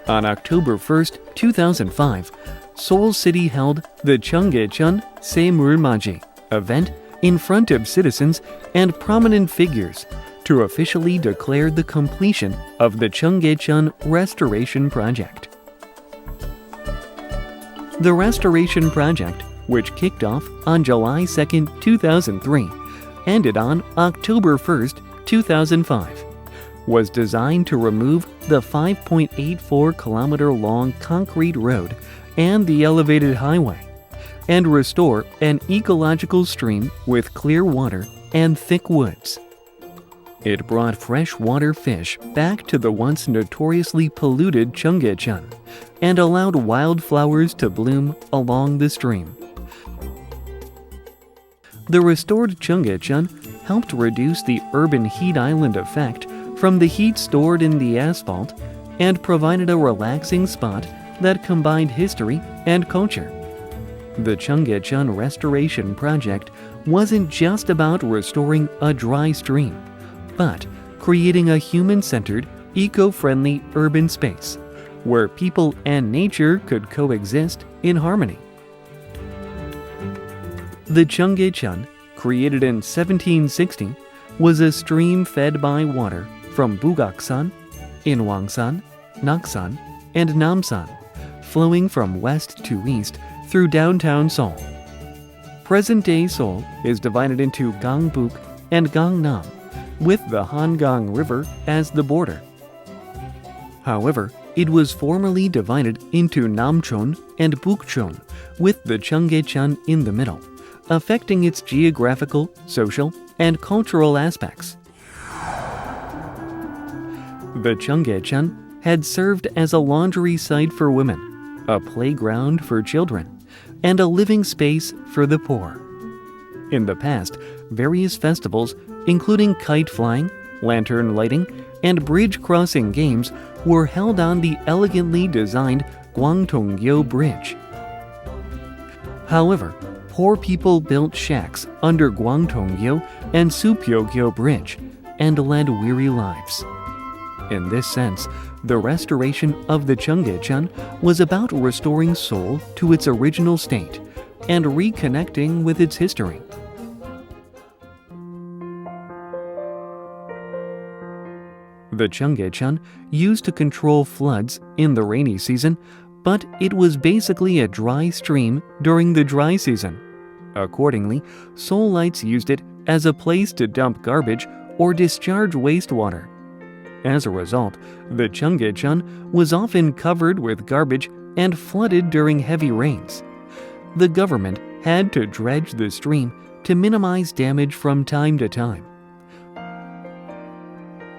On October 1st, 2005, Seoul City held the Cheonggyecheon Seimulmaji event in front of citizens and prominent figures to officially declare the completion of the Cheonggyecheon restoration project. The restoration project, which kicked off on July 2, 2003, ended on October 1, 2005, was designed to remove the 5.84-kilometer-long concrete road and the elevated highway, and restore an ecological stream with clear water and thick woods. It brought freshwater fish back to the once notoriously polluted Cheonggyecheon and allowed wildflowers to bloom along the stream. The restored Cheonggyecheon helped reduce the urban heat island effect from the heat stored in the asphalt and provided a relaxing spot that combined history and culture. The Cheonggyecheon restoration project wasn't just about restoring a dry stream, but creating a human-centered, eco-friendly urban space where people and nature could coexist in harmony. The Cheonggyecheon, created in 1760, was a stream fed by water from Bugaksan, Inwangsan, Naksan, and Namsan, flowing from west to east through downtown Seoul. Present-day Seoul is divided into Gangbuk and Gangnam, with the Hangang River as the border. However, it was formerly divided into Namcheon and Bukcheon, with the Cheonggyecheon in the middle, affecting its geographical, social, and cultural aspects. The Cheonggyecheon had served as a laundry site for women, a playground for children, and a living space for the poor. In the past, various festivals, including kite flying, lantern lighting, and bridge crossing games, were held on the elegantly designed Gwanggyeong Bridge. However, poor people built shacks under Gwanggyeong and Supyeogyo Bridge and led weary lives. In this sense, the restoration of the Cheonggyecheon was about restoring Seoul to its original state and reconnecting with its history. The Cheonggyecheon used to control floods in the rainy season, but it was basically a dry stream during the dry season. Accordingly, Seoulites used it as a place to dump garbage or discharge wastewater. As a result, the Cheonggyecheon was often covered with garbage and flooded during heavy rains. The government had to dredge the stream to minimize damage from time to time.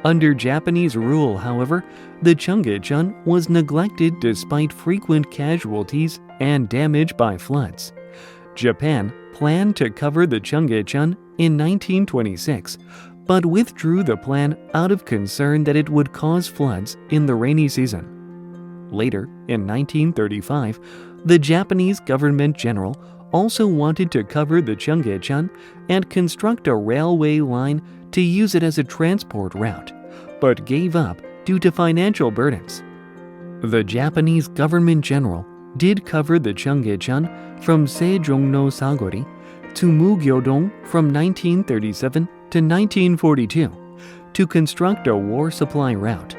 Under Japanese rule, however, the Cheonggyecheon was neglected despite frequent casualties and damage by floods. Japan planned to cover the Cheonggyecheon in 1926, but withdrew the plan out of concern that it would cause floods in the rainy season. Later, in 1935, the Japanese government general also wanted to cover the Cheonggyecheon and construct a railway line to use it as a transport route, but gave up due to financial burdens. The Japanese government general did cover the Cheonggyecheon from Sejongno Sagori to Mugyeodong from 1937 to 1942 to construct a war supply route,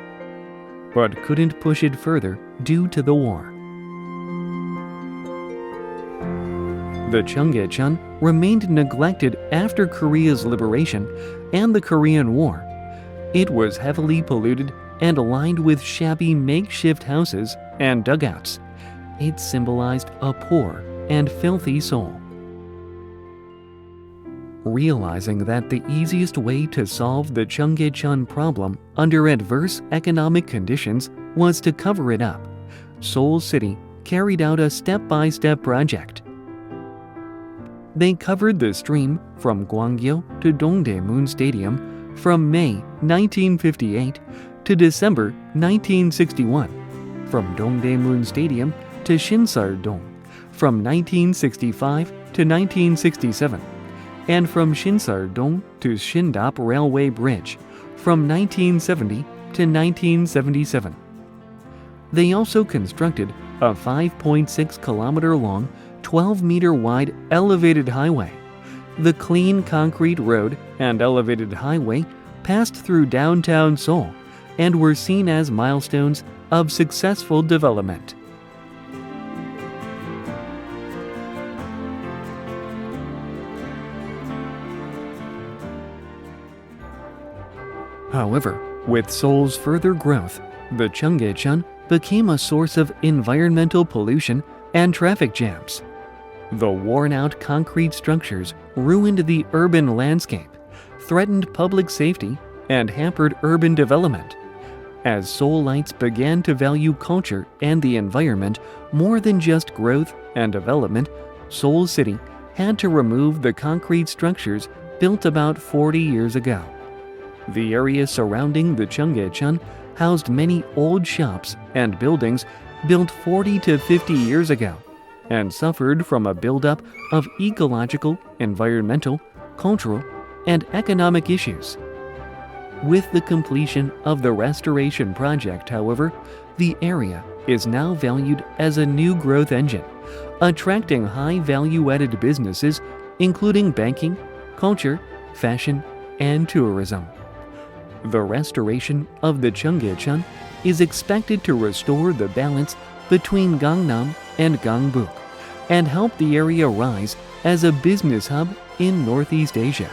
but couldn't push it further due to the war. The Cheonggyecheon remained neglected after Korea's liberation and the Korean War. It was heavily polluted and lined with shabby makeshift houses and dugouts. It symbolized a poor and filthy Seoul. Realizing that the easiest way to solve the Cheonggyecheon problem under adverse economic conditions was to cover it up, Seoul City carried out a step-by-step project. They covered the stream from Gwanggyo to Dongdaemun Stadium from May 1958 to December 1961, from Dongdaemun Stadium to Shinsal-dong from 1965 to 1967, and from Shinsal-dong to Shindap Railway Bridge from 1970 to 1977. They also constructed a 5.6-kilometer long, 12-meter wide elevated highway. The clean concrete road and elevated highway passed through downtown Seoul and were seen as milestones of successful development. However, with Seoul's further growth, the Cheonggyecheon became a source of environmental pollution and traffic jams. The worn-out concrete structures ruined the urban landscape, threatened public safety, and hampered urban development. As Seoulites began to value culture and the environment more than just growth and development, Seoul City had to remove the concrete structures built about 40 years ago. The area surrounding the Cheonggyecheon housed many old shops and buildings built 40 to 50 years ago and suffered from a buildup of ecological, environmental, cultural, and economic issues. With the completion of the restoration project, however, the area is now valued as a new growth engine, attracting high value-added businesses including banking, culture, fashion, and tourism. The restoration of the Cheonggyecheon is expected to restore the balance between Gangnam and Gangbuk and help the area rise as a business hub in Northeast Asia.